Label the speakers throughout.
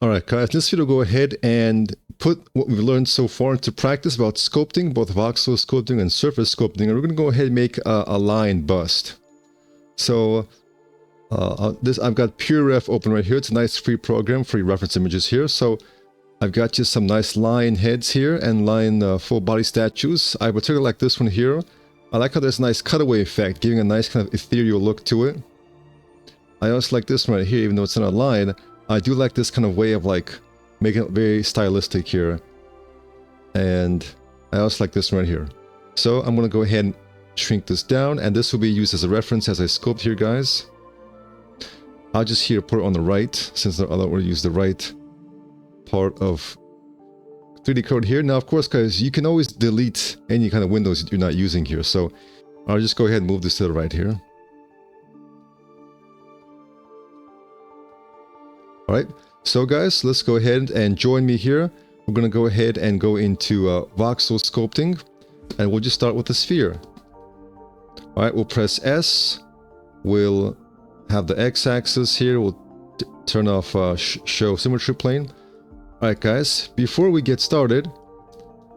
Speaker 1: Alright guys, let's go ahead and put what we've learned so far into practice about sculpting, both voxel sculpting and surface sculpting, and we're going to go ahead and make a line bust. So I've got PureRef open right here. It's a nice free program, free reference images here. So I've got just some nice lion heads here and lion full body statues. I particularly like this one here. I like how there's a nice cutaway effect, giving a nice kind of ethereal look to it. I also like this one right here, even though it's not a line. I do like this kind of way of like making it very stylistic here. And I also like this one right here. So I'm going to go ahead and shrink this down, and this will be used as a reference as I sculpt here, guys. I'll just here put it on the right, since I don't want to use the right part of 3DCoat here. Now, of course, guys, you can always delete any kind of windows that you're not using here. So I'll just go ahead and move this to the right here. Alright, so guys, let's go ahead and join me here. We're going to go ahead and go into voxel sculpting, and we'll just start with the sphere. Alright, we'll press S. We'll have the x-axis here. We'll turn off show symmetry plane. Alright guys, before we get started,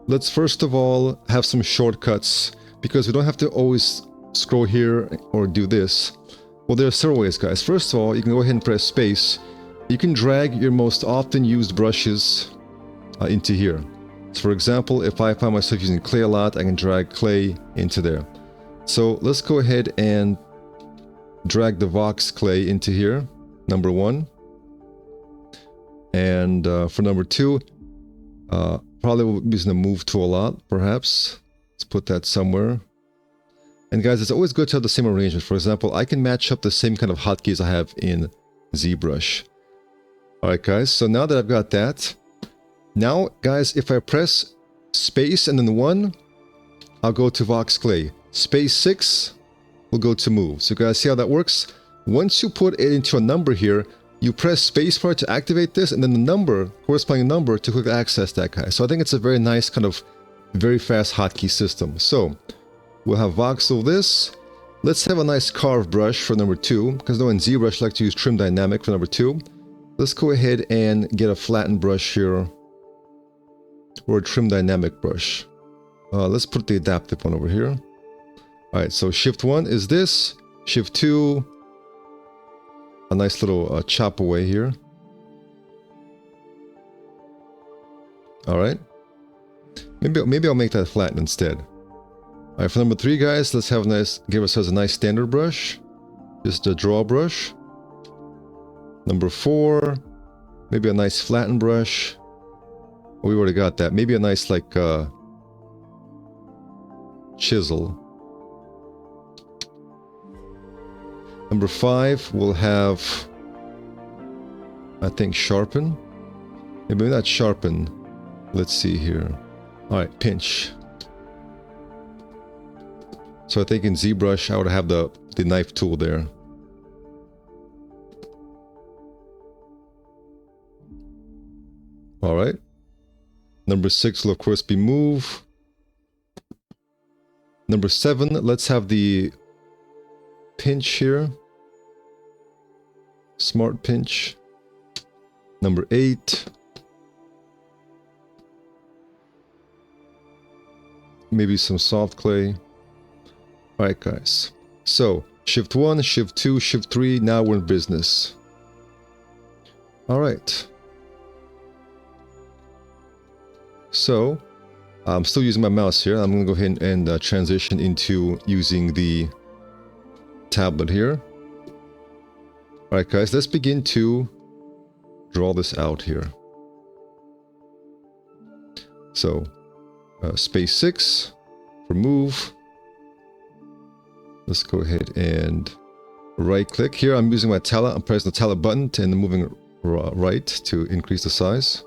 Speaker 1: let's first of all have some shortcuts, because we don't have to always scroll here or do this. Well, there are several ways, guys. First of all, you can go ahead and press space. You can drag your most often used brushes into here. So for example, if I find myself using clay a lot, I can drag clay into there. So let's go ahead and drag the Vox clay into here, number 1. And for number 2, probably we'll be using the move tool a lot, perhaps. Let's put that somewhere. And guys, it's always good to have the same arrangement. For example, I can match up the same kind of hotkeys I have in ZBrush. Alright guys, so now that I've got that, now guys, if I press space and then 1, I'll go to Vox Clay. Space 6 will go to move. So guys, see how that works? Once you put it into a number here, you press spacebar to activate this, and then the number, corresponding number, to quickly access that guy. So I think it's a very nice kind of very fast hotkey system. So we'll have voxel this. Let's have a nice carve brush for number 2, because though in ZBrush I like to use trim dynamic for number 2. Let's go ahead and get a flattened brush here, or a trim dynamic brush. Let's put the adaptive one over here. Alright, so shift 1 is this, shift 2, a nice little chop away here. Alright, maybe I'll make that flatten instead. Alright, for number 3 guys, let's have a nice, give ourselves a nice standard brush, just a draw brush. Number 4, maybe a nice flattened brush. Oh, we already got that. Maybe a nice like chisel. Number 5, we'll have, I think, sharpen. Maybe not sharpen. Let's see here. Alright, pinch. So I think in ZBrush I would have the knife tool there. Alright. Number 6 will of course be move. Number 7, let's have the pinch here. Smart pinch. Number 8. Maybe some soft clay. Alright guys. So, shift 1, shift 2, shift 3, now we're in business. Alright. So, I'm still using my mouse here. I'm going to go ahead and transition into using the tablet here. Alright guys, let's begin to draw this out here. So, space 6 for move. Let's go ahead and right click. Here I'm using my talent. I'm pressing the talent button and moving right to increase the size.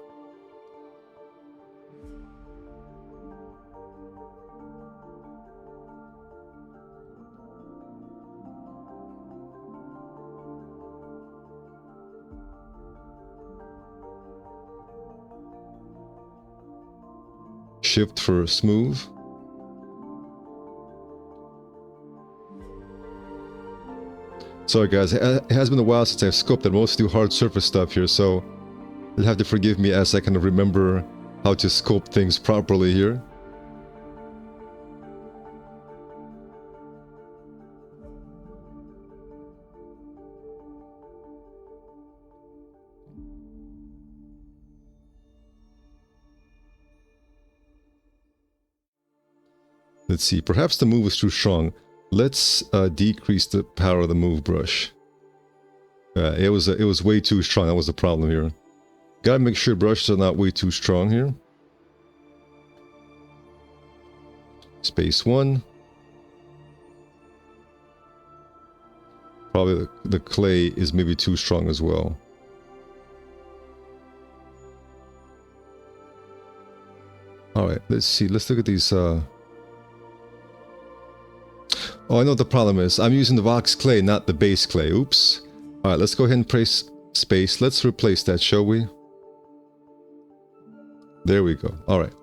Speaker 1: Shift for smooth. Sorry guys, it has been a while since I've sculpted. I mostly do hard surface stuff here, so You'll have to forgive me as I kind of remember how to sculpt things properly here. Let's see, perhaps the move is too strong. Let's decrease the power of the move brush. It was way too strong. That was the problem here. Gotta make sure brushes are not way too strong here. Space 1. Probably the clay is maybe too strong as well. Alright, let's see. Let's look at these... Oh, I know what the problem is. I'm using the Vox clay, not the base clay. Oops. Alright, let's go ahead and press space. Let's replace that, shall we? There we go. Alright.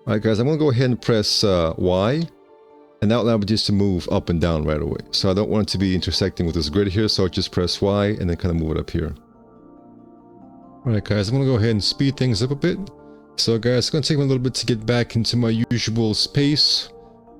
Speaker 1: Alright guys, I'm going to go ahead and press Y. And that will allow me just to move up and down right away. So I don't want it to be intersecting with this grid here, so I'll just press Y and then kind of move it up here. Alright guys, I'm going to go ahead and speed things up a bit. So guys, it's going to take me a little bit to get back into my usual space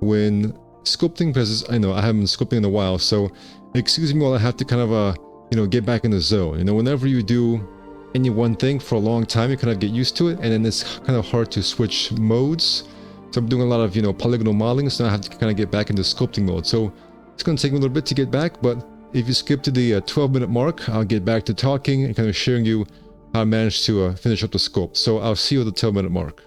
Speaker 1: when sculpting, because I know I haven't been sculpting in a while, so excuse me while I have to kind of, you know, get back in the zone. You know, whenever you do any one thing for a long time, you kind of get used to it, and then it's kind of hard to switch modes. So I'm doing a lot of, you know, polygonal modeling, so I have to kind of get back into sculpting mode. So it's going to take me a little bit to get back, but if you skip to the 12-minute mark, I'll get back to talking and kind of sharing you how I managed to finish up the sculpt. So I'll see you at the 12-minute mark.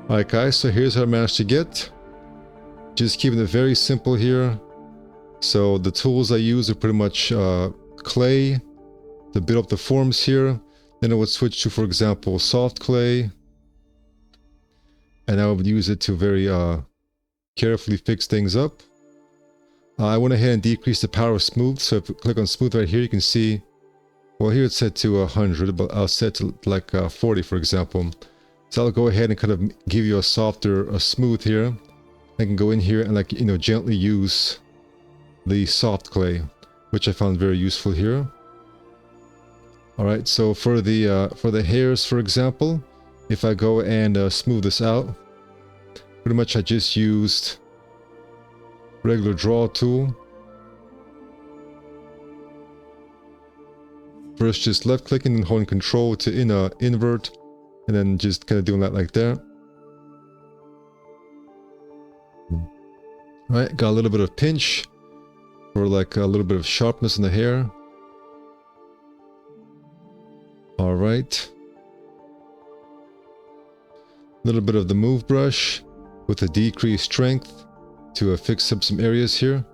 Speaker 1: Alright guys, so here's how I managed to get. Just keeping it very simple here. So the tools I use are pretty much clay to build up the forms here. Then I would switch to, for example, soft clay. And I would use it to very carefully fix things up. I went ahead and decreased the power of smooth. So if you click on smooth right here, you can see, well, here it's set to 100, but I'll set to like 40, for example. So I'll go ahead and kind of give you a softer, smooth here. I can go in here and, like, you know, gently use the soft clay, which I found very useful here. All right, so for the hairs, for example, if I go and smooth this out, pretty much I just used regular draw tool. First, just left clicking and holding control to invert, and then just kind of doing that like that. All right, got a little bit of pinch for like a little bit of sharpness in the hair. All right. A little bit of the move brush with a decreased strength to fix up some areas here.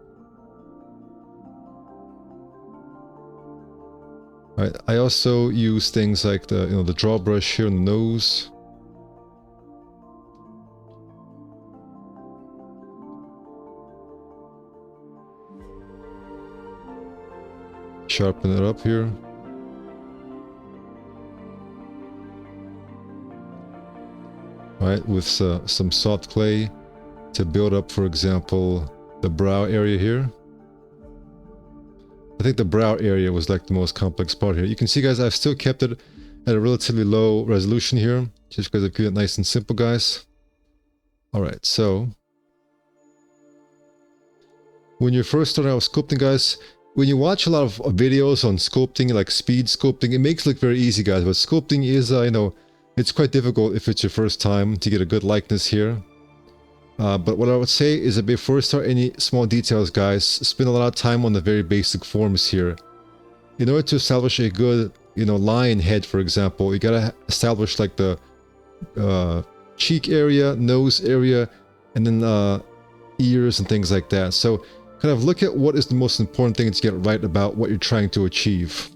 Speaker 1: All right, I also use things like the draw brush here on the nose. Sharpen it up here. Alright, with some soft clay to build up, for example, the brow area here. I think the brow area was like the most complex part here. You can see, guys, I've still kept it at a relatively low resolution here, just because I keep it nice and simple, guys. Alright, so when you're first starting out with sculpting, guys, when you watch a lot of videos on sculpting, like speed sculpting, it makes it look very easy, guys, but sculpting is, it's quite difficult if it's your first time to get a good likeness here. But what I would say is that before you start any small details, guys, spend a lot of time on the very basic forms here. In order to establish a good, lion head, for example, you gotta establish like the cheek area, nose area, and then ears and things like that. So kind of look at what is the most important thing to get right about what you're trying to achieve.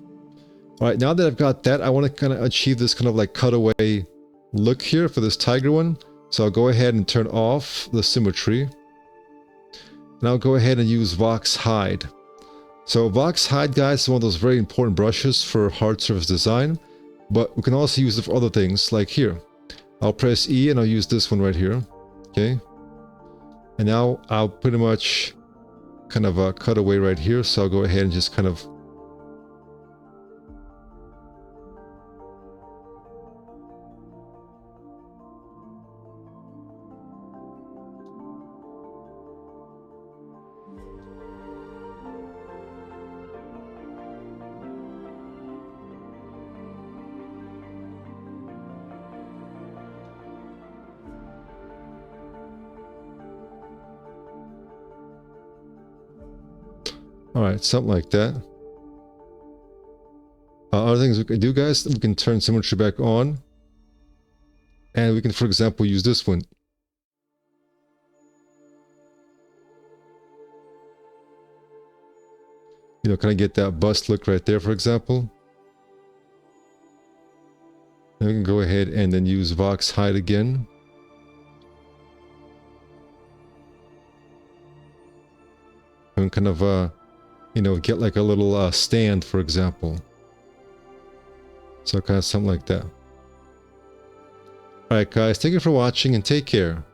Speaker 1: Alright, now that I've got that, I want to kind of achieve this kind of like cutaway look here for this tiger one. So I'll go ahead and turn off the symmetry. And I'll go ahead and use Vox Hide. So Vox Hide, guys, is one of those very important brushes for hard surface design. But we can also use it for other things, like here. I'll press E and I'll use this one right here. Okay. And now I'll pretty much kind of cut away right here. So I'll go ahead and just kind of Alright, something like that. Other things we can do, guys, we can turn symmetry back on. And we can, for example, use this one. Kind of get that bust look right there, for example. And we can go ahead and then use Vox Hide again. And kind of, get like a little stand, for example. So kind of something like that. Alright guys, thank you for watching and take care.